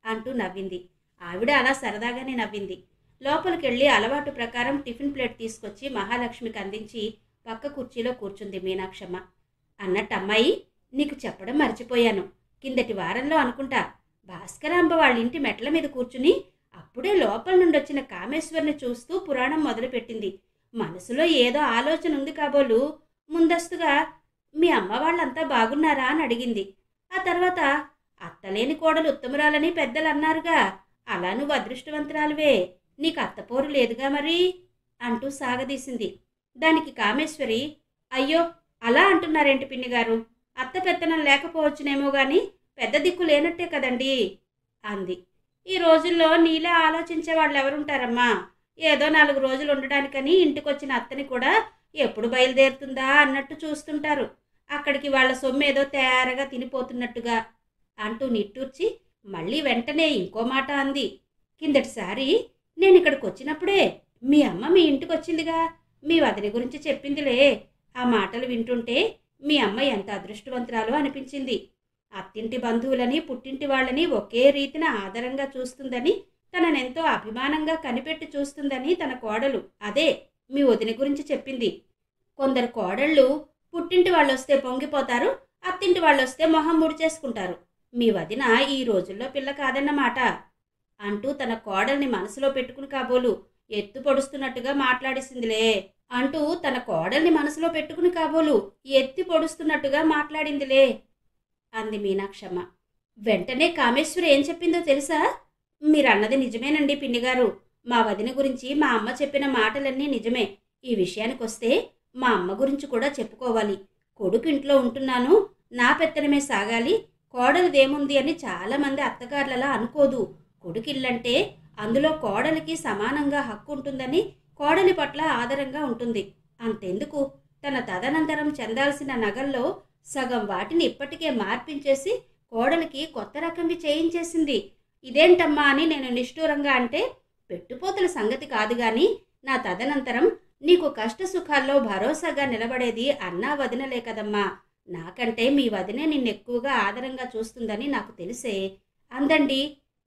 అంటూ నవ్వింది. ఆవిడ అలా సరదాగానే నవ్వింది. లోపలికెళ్ళి అలవాటు ప్రకారం టిఫిన్ ప్లేట్ తీసుకొచ్చి మహాలక్ష్మికి అందించి పక్క కుర్చీలో కూర్చుంది మీనాక్షమ్మ. అన్నట్టు అమ్మాయి, నీకు చెప్పడం మర్చిపోయాను. కిందటి వారంలో అనుకుంటా భాస్కరాంబ వాళ్ళ ఇంటి మెట్ల మీద కూర్చుని అప్పుడే లోపల నుండి వచ్చిన కామేశ్వరిని చూస్తూ పురాణం మొదలుపెట్టింది. మనసులో ఏదో ఆలోచన ఉంది కాబోలు ముందస్తుగా మీ అమ్మ వాళ్ళంతా బాగున్నారా అని అడిగింది. ఆ తర్వాత అత్తలేని కోడలు ఉత్తమురాలని పెద్దలు అన్నారుగా, అలా నువ్వు అదృష్టవంతురాలువే, నీకు అత్తపోరు లేదుగా మరి అంటూ సాగదీసింది. దానికి కామేశ్వరి, అయ్యో అలా అంటున్నారేంటి పిన్నిగారు, అత్త పెత్తనం లేకపోవచ్చునేమో గాని పెద్ద దిక్కు లేనట్టే కదండి అంది. ఈ రోజుల్లో నీలా ఆలోచించే వాళ్ళు ఎవరుంటారమ్మా? ఏదో 4 రోజులు ఉండడానికని ఇంటికొచ్చిన అత్తని కూడా ఎప్పుడు బయలుదేరుతుందా అన్నట్టు చూస్తుంటారు. అక్కడికి వాళ్ళ సొమ్మేదో తేరగా తినిపోతున్నట్టుగా అంటూ నిట్టూర్చి మళ్ళీ వెంటనే ఇంకో మాట అంది. కిందటిసారి నేను ఇక్కడికి వచ్చినప్పుడే మీ అమ్మ మీ ఇంటికి వచ్చిందిగా, మీ వదిన గురించి చెప్పిందిలే. ఆ మాటలు వింటుంటే మీ అమ్మ ఎంత అదృష్టవంతురాలో అనిపించింది. అత్తింటి బంధువులని పుట్టింటి వాళ్ళని ఒకే రీతిన ఆదరంగా చూస్తుందని, తననెంతో అభిమానంగా కనిపెట్టి చూస్తుందని తన కోడలు, అదే మీ వదిన గురించి చెప్పింది. కొందరు కోడళ్ళు పుట్టింటి వాళ్ళు వస్తే పొంగిపోతారు, అత్తింటి వాళ్ళు వస్తే మొహం ముడిచేసుకుంటారు. మీ వదిన ఈ రోజుల్లో పిల్ల కాదన్నమాట అంటూ తన కోడల్ని మనసులో పెట్టుకుని కాబోలు ఎత్తు పొడుస్తున్నట్టుగా మాట్లాడిసిందిలే అంటూ తన కోడల్ని మనసులో పెట్టుకుని కాబోలు ఎత్తి పొడుస్తున్నట్టుగా మాట్లాడిందిలే అంది మీనాక్షమ్మ. వెంటనే కామేశ్వరి ఏం చెప్పిందో తెలుసా? మీరన్నది నిజమేనండి పిన్నిగారు. మా వదిన గురించి మా అమ్మ చెప్పిన మాటలన్నీ నిజమే. ఈ విషయానికొస్తే మా అమ్మ గురించి కూడా చెప్పుకోవాలి. కొడుకు ఇంట్లో ఉంటున్నాను, నా పెత్తనమే సాగాలి, కోడలిదేముంది అని చాలామంది అత్తగారులలా అనుకోదు. కొడుకిల్లంటే అందులో కోడలికి సమానంగా హక్కు ఉంటుందని కోడలి పట్ల ఆదరంగా ఉంటుంది. అంతెందుకు, తన తదనంతరం చెందాల్సిన నగల్లో సగం వాటిని ఇప్పటికే మార్పించేసి కోడలికి కొత్త రకంవి చేయించేసింది. ఇదేంటమ్మా అని నేను నిష్ఠూరంగా అంటే, పెట్టుపోతల సంగతి కాదు గాని నా తదనంతరం నీకు కష్టసుఖాల్లో భరోసాగా నిలబడేది అన్నా వదినలే కదమ్మా. నాకంటే మీ వదినే నిన్నెక్కువగా ఆదరంగా చూస్తుందని నాకు తెలిసే. అందండి,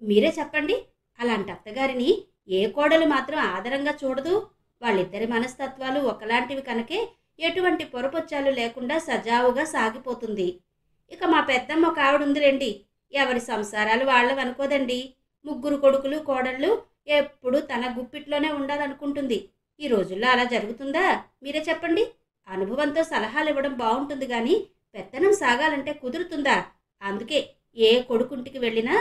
మీరే చెప్పండి. అలాంటి అత్తగారిని ఏ కోడలు మాత్రం ఆదరంగా చూడదు? వాళ్ళిద్దరి మనస్తత్వాలు ఒకలాంటివి కనుకే ఎటువంటి పొరపొచ్చాలు లేకుండా సజావుగా సాగిపోతుంది. ఇక మా పెద్దమ్మ ఒక ఆవిడుందిలేండి, ఎవరి సంసారాలు వాళ్ళవనుకోదండి. 3 కొడుకులు కోడళ్ళు ఎప్పుడు తన గుప్పిట్లోనే ఉండాలనుకుంటుంది. ఈ రోజుల్లో అలా జరుగుతుందా? మీరే చెప్పండి. అనుభవంతో సలహాలు ఇవ్వడం బాగుంటుంది కానీ పెత్తనం సాగాలంటే కుదురుతుందా? అందుకే ఏ కొడుకుంటికి వెళ్ళినా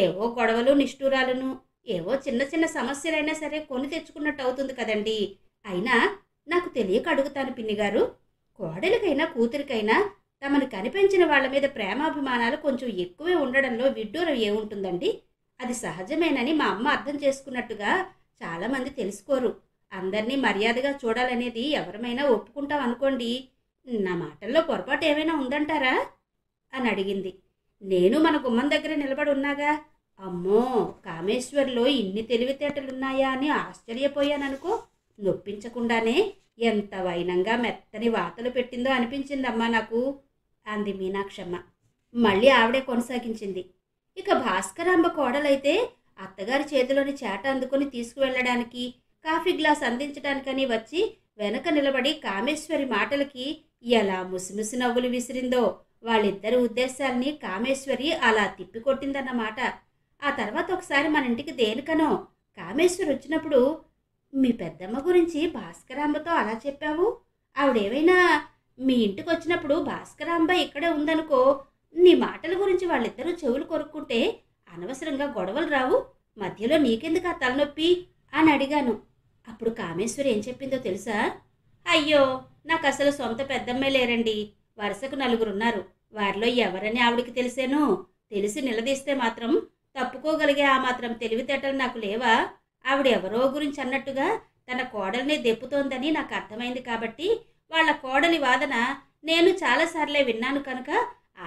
ఏవో గొడవలు నిష్ఠూరాలను, ఏవో చిన్న చిన్న సమస్యలైనా సరే కొని తెచ్చుకున్నట్టు అవుతుంది కదండి. అయినా నాకు తెలియక అడుగుతాను పిన్నిగారు, కోడలికైనా కూతురికైనా తమను కనిపించిన వాళ్ళ మీద ప్రేమాభిమానాలు కొంచెం ఎక్కువే ఉండడంలో విడ్డూరం ఏముంటుందండి? అది సహజమేనని మా అమ్మ అర్థం చేసుకున్నట్టుగా చాలామంది తెలుసుకోరు. అందరినీ మర్యాదగా చూడాలనేది ఎవరమైనా ఒప్పుకుంటాం అనుకోండి. నా మాటల్లో పొరపాటు ఏమైనా ఉందంటారా అని అడిగింది. నేను మన గుమ్మం దగ్గర నిలబడి ఉన్నాగా. అమ్మో, కామేశ్వర్లో ఇన్ని తెలివితేటలున్నాయా అని ఆశ్చర్యపోయాననుకో. నొప్పించకుండానే ఎంత వైనంగా మెత్తని వాతలు పెట్టిందో అనిపించిందమ్మా నాకు అంది మీనాక్షమ్మ. మళ్ళీ ఆవిడే కొనసాగించింది. ఇక భాస్కరాంబ కోడలైతే అత్తగారి చేతిలోని చేట అందుకొని తీసుకువెళ్ళడానికి, కాఫీ గ్లాస్ అందించడానికని వచ్చి వెనక నిలబడి కామేశ్వరి మాటలకి ఎలా ముసిముసి నవ్వులు విసిరిందో. వాళ్ళిద్దరి ఉద్దేశాల్ని కామేశ్వరి అలా తిప్పికొట్టిందన్నమాట. ఆ తర్వాత ఒకసారి మన ఇంటికి దేనికనో కామేశ్వరి వచ్చినప్పుడు, మీ పెద్దమ్మ గురించి భాస్కరాంబతో అలా చెప్పావు, ఆవిడేమైనా మీ ఇంటికి వచ్చినప్పుడు భాస్కరాంబ ఇక్కడే ఉందనుకో, నీ మాటల గురించి వాళ్ళిద్దరూ చెవులు కొరుక్కుంటే అనవసరంగా గొడవలు రావు, మధ్యలో నీకెందుకు ఆ తలనొప్పి అని అడిగాను. అప్పుడు కామేశ్వరి ఏం చెప్పిందో తెలుసా? అయ్యో, నాకు అసలు సొంత పెద్దమ్మే లేరండి, వరుసకు 4 ఉన్నారు. వారిలో ఎవరని ఆవిడికి తెలిసేను? తెలిసి నిలదీస్తే మాత్రం తప్పుకోగలిగే ఆ మాత్రం తెలివితేటలు నాకు లేవా? ఆవిడ ఎవరో గురించి అన్నట్టుగా తన కోడల్ని దెప్పుతోందని నాకు అర్థమైంది కాబట్టి వాళ్ళ కోడలి వాదన నేను చాలాసార్లే విన్నాను కనుక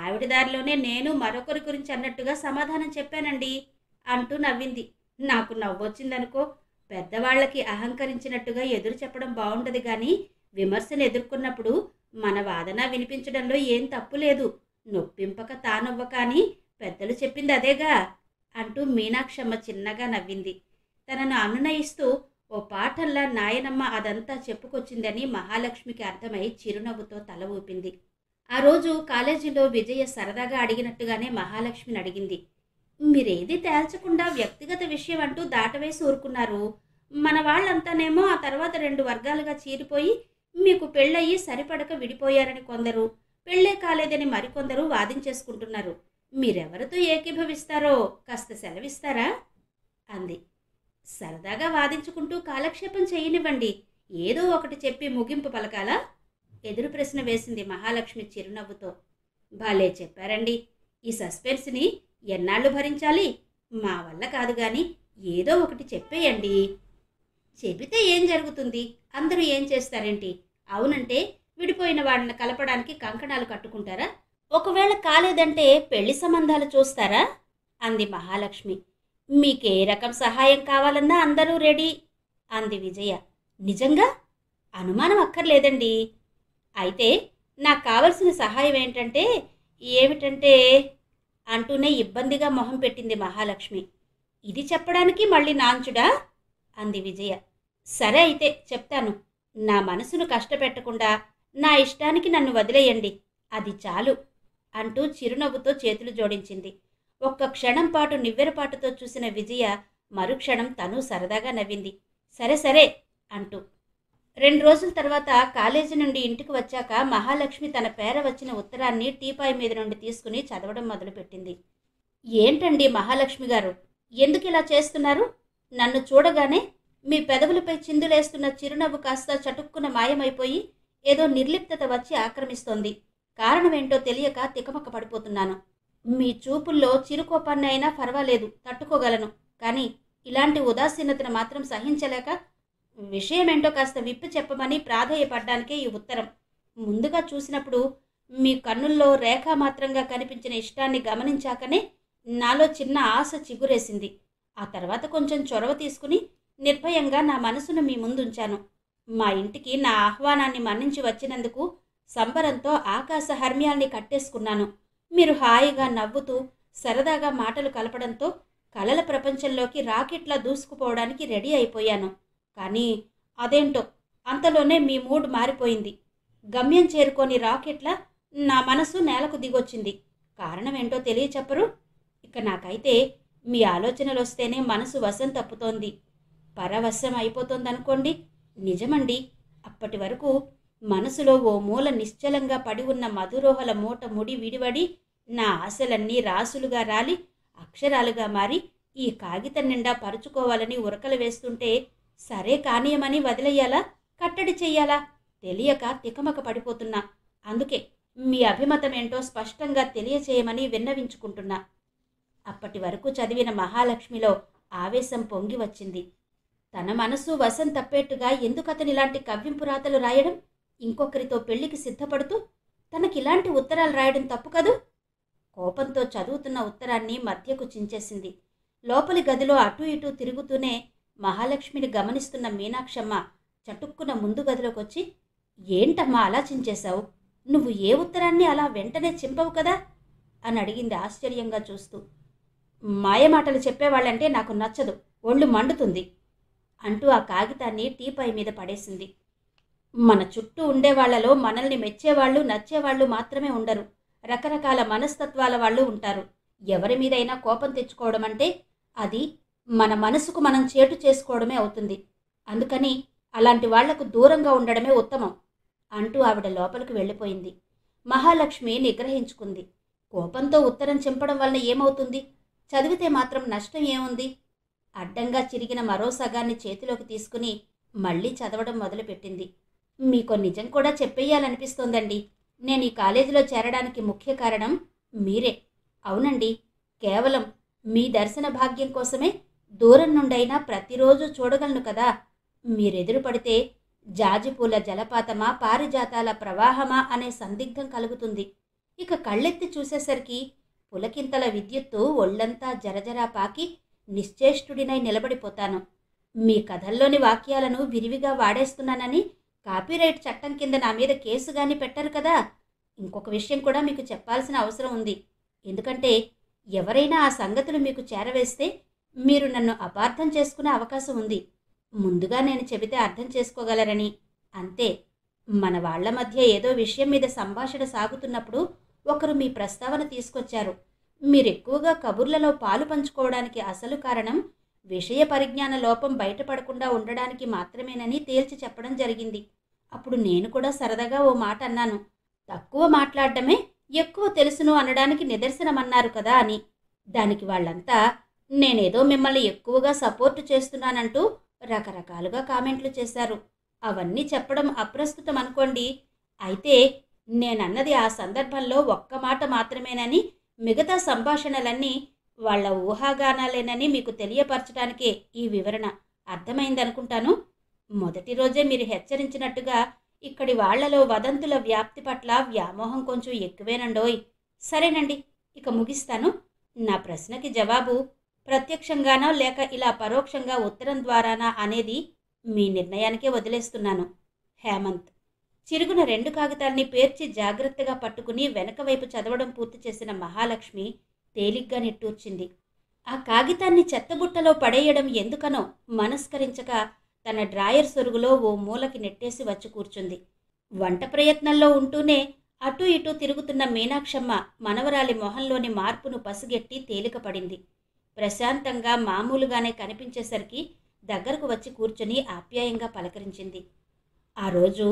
ఆవిడ దారిలోనే నేను మరొకరి గురించి అన్నట్టుగా సమాధానం చెప్పానండి అంటూ నవ్వింది. నాకు నవ్వొచ్చిందనుకో. పెద్దవాళ్లకి అహంకరించినట్టుగా ఎదురు చెప్పడం బాగుండదు కానీ విమర్శను ఎదుర్కొన్నప్పుడు మన వాదన వినిపించడంలో ఏం తప్పు లేదు. నొప్పింపక తానవ్వ కానీ పెద్దలు చెప్పింది అదేగా అంటూ మీనాక్షమ్మ చిన్నగా నవ్వింది. తనను అనునయిస్తూ ఓ పాఠంలా నాయనమ్మ అదంతా చెప్పుకొచ్చిందని మహాలక్ష్మికి అర్థమై చిరునవ్వుతో తల ఊపింది. ఆ రోజు కాలేజీలో విజయ సరదాగా అడిగినట్టుగానే మహాలక్ష్మిని అడిగింది. మీరేది తేల్చకుండా వ్యక్తిగత విషయం అంటూ దాటవేసి ఊరుకున్నారు. మన వాళ్ళంతానేమో ఆ తర్వాత 2 వర్గాలుగా చీరిపోయి మీకు పెళ్ళయి సరిపడక విడిపోయారని కొందరు, పెళ్ళే కాలేదని మరికొందరు వాదించేసుకుంటున్నారు. మీరెవరితో ఏకీభవిస్తారో కాస్త సెలవిస్తారా అంది. సరదాగా వాదించుకుంటూ కాలక్షేపం చేయనివ్వండి, ఏదో ఒకటి చెప్పి ముగింపు పలకాలా? ఎదురు ప్రశ్న వేసింది మహాలక్ష్మి చిరునవ్వుతో. భలే చెప్పారండి, ఈ సస్పెన్స్ని ఎన్నాళ్ళు భరించాలి? మా వల్ల కాదు గాని ఏదో ఒకటి చెప్పేయండి. చెబితే ఏం జరుగుతుంది? అందరూ ఏం చేస్తారేంటి? అవునంటే విడిపోయిన వాళ్ళని కలపడానికి కంకణాలు కట్టుకుంటారా? ఒకవేళ కాలేదంటే పెళ్లి సంబంధాలు చూస్తారా అంది మహాలక్ష్మి. మీకే రకం సహాయం కావాలన్నా అందరూ రెడీ అంది విజయ. నిజంగా? అనుమానం అక్కర్లేదండి. అయితే నాకు కావలసిన సహాయం ఏమిటంటే అంటూనే ఇబ్బందిగా మొహం పెట్టింది మహాలక్ష్మి. ఇది చెప్పడానికి మళ్ళీ నాంచుడా అంది విజయ. సరే అయితే చెప్తాను. నా మనసును కష్టపెట్టకుండా నా ఇష్టానికి నన్ను వదిలేయండి, అది చాలు అంటూ చిరునవ్వుతో చేతులు జోడించింది. ఒక్క క్షణం పాటు నివ్వెరపాటుతో చూసిన విజయ మరుక్షణం తను సరదాగా నవ్వింది. సరే సరే అంటూ. 2 రోజుల తర్వాత కాలేజీ నుండి ఇంటికి వచ్చాక మహాలక్ష్మి తన పేర వచ్చిన ఉత్తరాన్ని టీపాయ్ మీద నుండి తీసుకుని చదవడం మొదలుపెట్టింది. ఏంటండి మహాలక్ష్మి గారు, ఎందుకు ఇలా చేస్తున్నారు? నన్ను చూడగానే మీ పెదవులపై చిందులేస్తున్న చిరునవ్వు కాస్త చటుక్కున మాయమైపోయి ఏదో నిర్లిప్తత వచ్చి ఆక్రమిస్తోంది. కారణమేంటో తెలియక తికమక పడిపోతున్నాను. మీ చూపుల్లో చిరుకోపాన్ని అయినా పర్వాలేదు, తట్టుకోగలను. కానీ ఇలాంటి ఉదాసీనతను మాత్రం సహించలేక విషయమేంటో కాస్త విప్పి చెప్పమని ప్రాధేయపడ్డానికే ఈ ఉత్తరం. ముందుగా చూసినప్పుడు మీ కన్నుల్లో రేఖామాత్రంగా కనిపించిన ఇష్టాన్ని గమనించాకనే నాలో చిన్న ఆశ చిగురేసింది. ఆ తర్వాత కొంచెం చొరవ తీసుకుని నిర్భయంగా నా మనసును మీ ముందుంచాను. మా ఇంటికి నా ఆహ్వానాన్ని మన్నించి వచ్చినందుకు సంబరంతో ఆకాశ హర్మ్యాల్ని కట్టేసుకున్నాను. మీరు హాయిగా నవ్వుతూ సరదాగా మాటలు కలపడంతో కలల ప్రపంచంలోకి రాకెట్లా దూసుకుపోవడానికి రెడీ అయిపోయాను. కానీ అదేంటో అంతలోనే మీ మూడ్ మారిపోయింది. గమ్యం చేరుకోని రాకెట్లా నా మనసు నేలకు దిగొచ్చింది. కారణమేంటో తెలియచెప్పరు? ఇక నాకైతే మీ ఆలోచనలు వస్తేనే మనసు వశం తప్పుతోంది, పరవశం అయిపోతోందనుకోండి. నిజమండి, అప్పటి వరకు మనసులో ఓ మూల నిశ్చలంగా పడి ఉన్న మధురోహల మూట ముడి విడివడి నా ఆశలన్నీ రాసులుగా రాలి అక్షరాలుగా మారి ఈ కాగితం నిండా పరుచుకోవాలని ఉరకలు వేస్తుంటే సరే కానీయమని వదిలేయాలా, కట్టడి చెయ్యాలా తెలియక తికమక పడిపోతున్నా. అందుకే మీ అభిమతం ఏంటో స్పష్టంగా తెలియచేయమని విన్నవించుకుంటున్నా. అప్పటి వరకు చదివిన మహాలక్ష్మిలో ఆవేశం పొంగి వచ్చింది. తన మనసు వశం తప్పేట్టుగా ఎందుకతనిలాంటి కవ్వింపు రాతలు రాయడం? ఇంకొకరితో పెళ్లికి సిద్ధపడుతూ తనకిలాంటి ఉత్తరాలు రాయడం తప్పు కదూ? కోపంతో చదువుతున్న ఉత్తరాన్ని మధ్యకు చించేసింది. లోపలి గదిలో అటూ ఇటూ తిరుగుతూనే మహాలక్ష్మిని గమనిస్తున్న మీనాక్షమ్మ చటుక్కున ముందు గదిలోకొచ్చి, ఏంటమ్మా అలా చించేశావు? నువ్వు ఏ ఉత్తరాన్ని అలా వెంటనే చింపవు కదా అని అడిగింది ఆశ్చర్యంగా చూస్తూ. మాయమాటలు చెప్పేవాళ్ళంటే నాకు నచ్చదు, ఒళ్ళు మండుతుంది అంటూ ఆ కాగితాన్ని టీపై మీద పడేసింది. మన చుట్టూ ఉండేవాళ్లలో మనల్ని మెచ్చేవాళ్ళు నచ్చేవాళ్ళు మాత్రమే ఉండరు, రకరకాల మనస్తత్వాల వాళ్ళు ఉంటారు. ఎవరి మీదైనా కోపం తెచ్చుకోవడం అంటే అది మన మనసుకు మనం చేటు చేసుకోవడమే అవుతుంది. అందుకని అలాంటి వాళ్లకు దూరంగా ఉండడమే ఉత్తమం అంటూ ఆవిడ లోపలికి వెళ్ళిపోయింది. మహాలక్ష్మి నిగ్రహించుకుంది. కోపంతో ఉత్తరం చింపడం వలన ఏమవుతుంది? చదివితే మాత్రం నష్టం ఏముంది? అడ్డంగా చిరిగిన మరో సగాన్ని చేతిలోకి తీసుకుని మళ్ళీ చదవడం మొదలుపెట్టింది. మీకో నిజం కూడా చెప్పేయాలనిపిస్తోందండి. నేను ఈ కాలేజీలో చేరడానికి ముఖ్య కారణం మీరే. అవునండి, కేవలం మీ దర్శన భాగ్యం కోసమే దూరం నుండైనా ప్రతిరోజు చూడగలను కదా. మీరెదురు పడితే జాజిపూల జలపాతమా పారిజాతాల ప్రవాహమా అనే సందిగ్ధం కలుగుతుంది. ఇక కళ్ళెత్తి చూసేసరికి పులకింతల విద్యుత్తు ఒళ్లంతా జరజరా పాకి నిశ్చేష్టుడినై నిలబడిపోతాను. మీ కథల్లోని వాక్యాలను విరివిగా వాడేస్తున్నానని కాపీరైట్ చట్టం కింద నా మీద కేసు గాని పెట్టరు కదా. ఇంకొక విషయం కూడా మీకు చెప్పాల్సిన అవసరం ఉంది. ఎందుకంటే ఎవరైనా ఆ సంగతులు మీకు చేరవేస్తే మీరు నన్ను అపార్థం చేసుకునే అవకాశం ఉంది. ముందుగా నేను చెబితే అర్థం చేసుకోగలరని. అంతే. మన వాళ్ల మధ్య ఏదో విషయం మీద సంభాషణ సాగుతున్నప్పుడు ఒకరు మీ ప్రస్తావన తీసుకొచ్చారు. మీరెక్కువగా కబుర్లలో పాలు పంచుకోవడానికి అసలు కారణం విషయ పరిజ్ఞాన లోపం బయటపడకుండా ఉండడానికి మాత్రమేనని తేల్చి చెప్పడం జరిగింది. అప్పుడు నేను కూడా సరదాగా ఓ మాట అన్నాను. తక్కువ మాట్లాడడమే ఎక్కువ తెలుసును అనడానికి నిదర్శనమన్నారు కదా అని. దానికి వాళ్ళంతా నేనేదో మిమ్మల్ని ఎక్కువగా సపోర్టు చేస్తున్నానంటూ రకరకాలుగా కామెంట్లు చేశారు. అవన్నీ చెప్పడం అప్రస్తుతం అనుకోండి. అయితే నేనన్నది ఆ సందర్భంలో ఒక్క మాట మాత్రమేనని, మిగతా సంభాషణలన్నీ వాళ్ల ఊహాగానాలేనని మీకు తెలియపరచడానికే ఈ వివరణ. అర్థమైందనుకుంటాను. మొదటి రోజే మీరు హెచ్చరించినట్టుగా ఇక్కడి వాళ్లలో వదంతుల వ్యాప్తి పట్ల వ్యామోహం కొంచెం ఎక్కువేనండోయ్. సరేనండి, ఇక ముగిస్తాను. నా ప్రశ్నకి జవాబు ప్రత్యక్షంగానో లేక ఇలా పరోక్షంగా ఉత్తరం ద్వారానా అనేది మీ నిర్ణయానికే వదిలేస్తున్నాను. హేమంత్. చిరుగున 2 కాగితాల్ని పేర్చి జాగ్రత్తగా పట్టుకుని వెనక వైపు చదవడం పూర్తి చేసిన మహాలక్ష్మి తేలిగ్గా నిట్టూర్చింది. ఆ కాగితాన్ని చెత్తబుట్టలో పడేయడం ఎందుకనో మనస్కరించక తన డ్రాయర్ సొరుగులో ఓ మూలకి నెట్టేసి వచ్చి కూర్చుంది. వంట ప్రయత్నంలో ఉంటూనే అటూ ఇటూ తిరుగుతున్న మీనాక్షమ్మ మనవరాలి మొహంలోని మార్పును పసిగెట్టి తేలికపడింది. ప్రశాంతంగా మామూలుగానే కనిపించేసరికి దగ్గరకు వచ్చి కూర్చొని ఆప్యాయంగా పలకరించింది. ఆ రోజు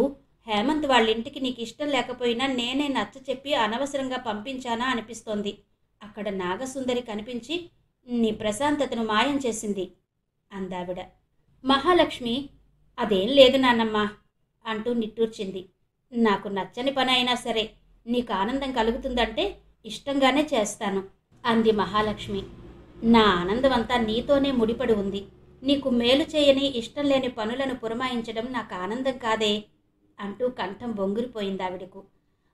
హేమంత్ వాళ్ళింటికి నీకు ఇష్టం లేకపోయినా నేనే నచ్చ చెప్పి అనవసరంగా పంపించానా అనిపిస్తోంది. అక్కడ నాగసుందరి కనిపించి నీ ప్రశాంతతను మాయం చేసింది అందావిడ. మహాలక్ష్మి అదేం లేదు నాన్నమ్మా అంటూ నిట్టూర్చింది. నాకు నచ్చని పని అయినా సరే నీకు ఆనందం కలుగుతుందంటే ఇష్టంగానే చేస్తాను అంది మహాలక్ష్మి. నా ఆనందమంతా నీతోనే ముడిపడి ఉంది. నీకు మేలు చేయని ఇష్టం లేని పనులను పురమాయించడం నాకు ఆనందం కాదే అంటూ కంఠం బొంగురిపోయింది ఆవిడకు.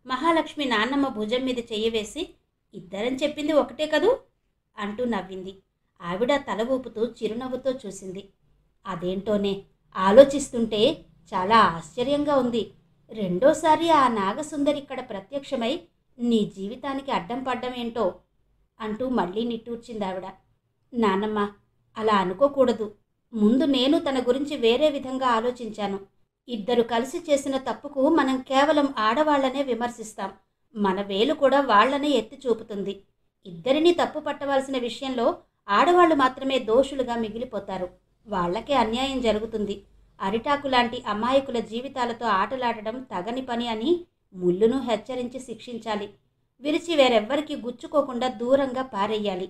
మహాలక్ష్మి నాన్నమ్మ భుజం మీద చెయ్యి వేసి ఇద్దరం చెప్పింది ఒకటే కదూ అంటూ నవ్వింది. ఆవిడ తల ఊపుతూ చిరునవ్వుతో చూసింది. అదేంటోనే ఆలోచిస్తుంటే చాలా ఆశ్చర్యంగా ఉంది. రెండోసారి ఆ నాగసుందరి ఇక్కడ ప్రత్యక్షమై నీ జీవితానికి అడ్డం పడ్డం ఏంటో అంటూ మళ్ళీ నిట్టూర్చిందావిడ. నాన్నమ్మ అలా అనుకోకూడదు. ముందు నేను తన గురించి వేరే విధంగా ఆలోచించాను. ఇద్దరు కలిసి చేసిన తప్పుకు మనం కేవలం ఆడవాళ్లనే విమర్శిస్తాం. మన వేలు కూడా వాళ్లనే ఎత్తి చూపుతుంది. ఇద్దరినీ తప్పు పట్టవలసిన విషయంలో ఆడవాళ్లు మాత్రమే దోషులుగా మిగిలిపోతారు. వాళ్లకే అన్యాయం జరుగుతుంది. అరిటాకు లాంటి అమాయకుల జీవితాలతో ఆటలాడడం తగని పని అని ముళ్ళును హెచ్చరించి శిక్షించాలి. విరిచి వేరెవ్వరికి గుచ్చుకోకుండా దూరంగా పారేయాలి.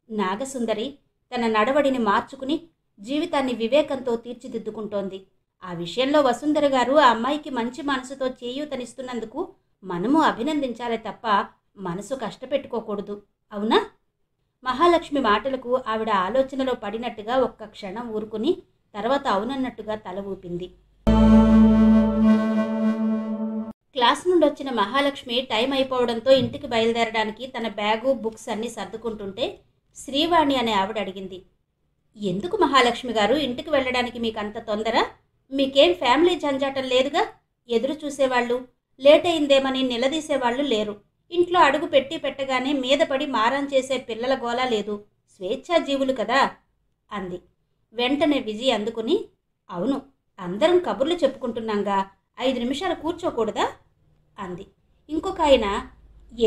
నాగసుందరి తన నడవడిని మార్చుకుని జీవితాన్ని వివేకంతో తీర్చిదిద్దుకుంటోంది. ఆ విషయంలో వసుంధర గారు ఆ అమ్మాయికి మంచి మనసుతో చేయూతనిస్తున్నందుకు మనము అభినందించాలే తప్ప మనసు కష్టపెట్టుకోకూడదు. అవునా? మహాలక్ష్మి మాటలకు ఆవిడ ఆలోచనలో పడినట్టుగా ఒక్క క్షణం ఊరుకుని తర్వాత అవునన్నట్టుగా తల ఊపింది. క్లాస్ నుండి వచ్చిన మహాలక్ష్మి టైం అయిపోవడంతో ఇంటికి బయలుదేరడానికి తన బ్యాగు బుక్స్ అన్నీ సర్దుకుంటుంటే శ్రీవాణి అనే ఆవిడ అడిగింది. ఎందుకు మహాలక్ష్మి గారు ఇంటికి వెళ్ళడానికి మీకు అంత తొందర? మీకేం ఫ్యామిలీ జంజాటం లేదుగా? ఎదురు చూసేవాళ్ళు, లేట్ అయిందేమని నిలదీసేవాళ్ళు లేరు. ఇంట్లో అడుగు పెట్టి పెట్టగానే మీద పడి మారం చేసే పిల్లల గోలా లేదు. స్వేచ్ఛాజీవులు కదా అంది. వెంటనే విజయ్ అందుకుని అవును, అందరం కబుర్లు చెప్పుకుంటున్నాంగా, 5 నిమిషాలు కూర్చోకూడదా అంది. ఇంకొక ఆయన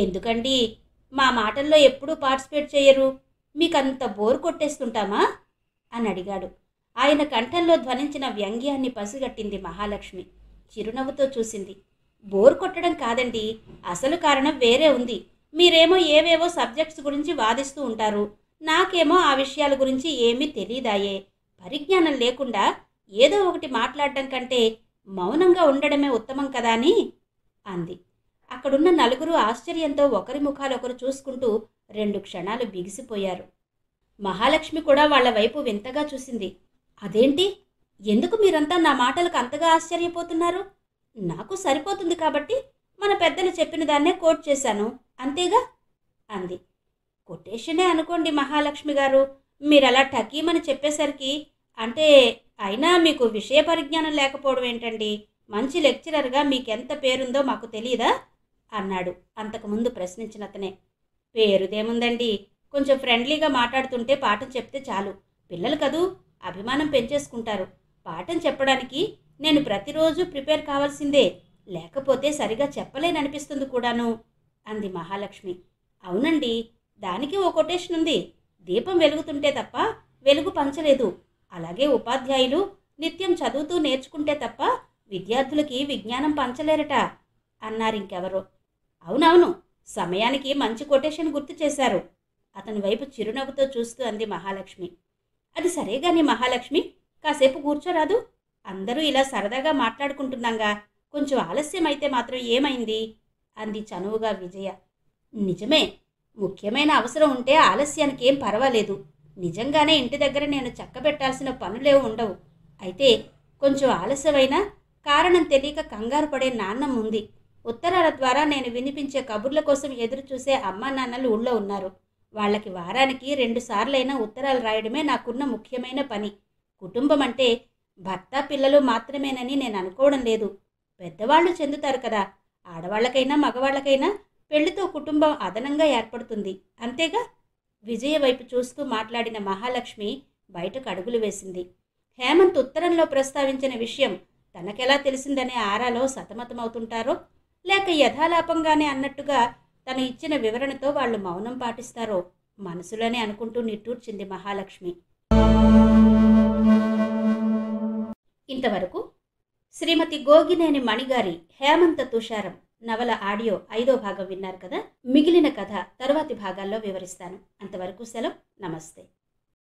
ఎందుకండి మా మాటల్లో ఎప్పుడూ పార్టిసిపేట్ చేయరు, మీకంత బోరు కొట్టేస్తుంటామా అని అడిగాడు. ఆయన కంఠంలో ధ్వనించిన వ్యంగ్యాన్ని పసిగట్టింది మహాలక్ష్మి. చిరునవ్వుతో చూసింది. బోర్ కొట్టడం కాదండి, అసలు కారణం వేరే ఉంది. మీరేమో ఏవేవో సబ్జెక్ట్స్ గురించి వాదిస్తూ ఉంటారు. నాకేమో ఆ విషయాల గురించి ఏమీ తెలీదాయే. పరిజ్ఞానం లేకుండా ఏదో ఒకటి మాట్లాడడం కంటే మౌనంగా ఉండడమే ఉత్తమం కదా అని అంది. అక్కడున్న నలుగురు ఆశ్చర్యంతో ఒకరి ముఖాలొకరు చూసుకుంటూ 2 క్షణాలు బిగిసిపోయారు. మహాలక్ష్మి కూడా వాళ్ల వైపు వింతగా చూసింది. అదేంటి, ఎందుకు మీరంతా నా మాటలకు అంతగా ఆశ్చర్యపోతున్నారు? నాకు సరిపోతుంది కాబట్టి మన పెద్దలు చెప్పిన దాన్నే కోట్ చేశాను, అంతేగా అంది. కొటేషనే అనుకోండి మహాలక్ష్మి గారు, మీరలా టకీమని చెప్పేసరికి. అంటే అయినా మీకు విషయ పరిజ్ఞానం లేకపోవడం ఏంటండి? మంచి లెక్చరర్గా మీకెంత పేరుందో మాకు తెలీదా అన్నాడు అంతకుముందు ప్రశ్నించినతనే. పేరుదేముందండి, కొంచెం ఫ్రెండ్లీగా మాట్లాడుతుంటే పాఠం చెప్తే చాలు. పిల్లలు కదూ, అభిమానం పెంచేసుకుంటారు. పాఠం చెప్పడానికి నేను ప్రతిరోజు ప్రిపేర్ కావాల్సిందే, లేకపోతే సరిగా చెప్పలేననిపిస్తుంది కూడాను అంది మహాలక్ష్మి. అవునండి, దానికి ఓ కొటేషన్ ఉంది. దీపం వెలుగుతుంటే తప్ప వెలుగు పంచలేదు. అలాగే ఉపాధ్యాయులు నిత్యం చదువుతూ నేర్చుకుంటే తప్ప విద్యార్థులకి విజ్ఞానం పంచలేరట అన్నారింకెవరో. అవునవును, సమయానికి మంచి కొటేషన్ గుర్తు చేశారు అతని వైపు చిరునవ్వుతో చూస్తూ అంది మహాలక్ష్మి. అది సరేగాని మహాలక్ష్మి, కాసేపు కూర్చోరాదు? అందరూ ఇలా సరదాగా మాట్లాడుకుంటున్నాగా, కొంచెం ఆలస్యం అయితే మాత్రం ఏమైంది అంది చనువుగా విజయ. నిజమే, ముఖ్యమైన అవసరం ఉంటే ఆలస్యానికి ఏం పర్వాలేదు. నిజంగానే ఇంటి దగ్గర నేను చక్కబెట్టాల్సిన పనులేవు ఉండవు. అయితే కొంచెం ఆలస్యమైనా కారణం తెలియక కంగారు పడే నాన్నమ్మ ఉంది. ఉత్తరాల ద్వారా నేను వినిపించే కబుర్ల కోసం ఎదురు చూసే అమ్మా నాన్నలు ఊళ్ళో ఉన్నారు. వాళ్ళకి వారానికి 2 సార్లైనా ఉత్తరాలు రాయడమే నాకున్న ముఖ్యమైన పని. కుటుంబం అంటే భర్త పిల్లలు మాత్రమేనని నేను అనుకోవడం లేదు. పెద్దవాళ్ళు చెందుతారు కదా, ఆడవాళ్లకైనా మగవాళ్లకైనా పెళ్లితో కుటుంబం అదనంగా ఏర్పడుతుంది, అంతేగా? విజయ వైపు చూస్తూ మాట్లాడిన మహాలక్ష్మి బయటకు అడుగులు వేసింది. హేమంత్ ఉత్తరంలో ప్రస్తావించిన విషయం తనకెలా తెలిసిందనే ఆరాలో సతమతమవుతుంటారో. లేక యథాలాపంగానే అన్నట్టుగా తను ఇచ్చిన వివరణతో వాళ్ళు మౌనం పాటిస్తారో మనసులోనే అనుకుంటూ నిట్టూర్చింది మహాలక్ష్మి. ఇంతవరకు శ్రీమతి గోగినేని మణిగారి హేమంత తుషారం నవల ఆడియో 5వ భాగం విన్నారు కదా. మిగిలిన కథ తరువాతి భాగాల్లో వివరిస్తాను. అంతవరకు సెలవు. నమస్తే.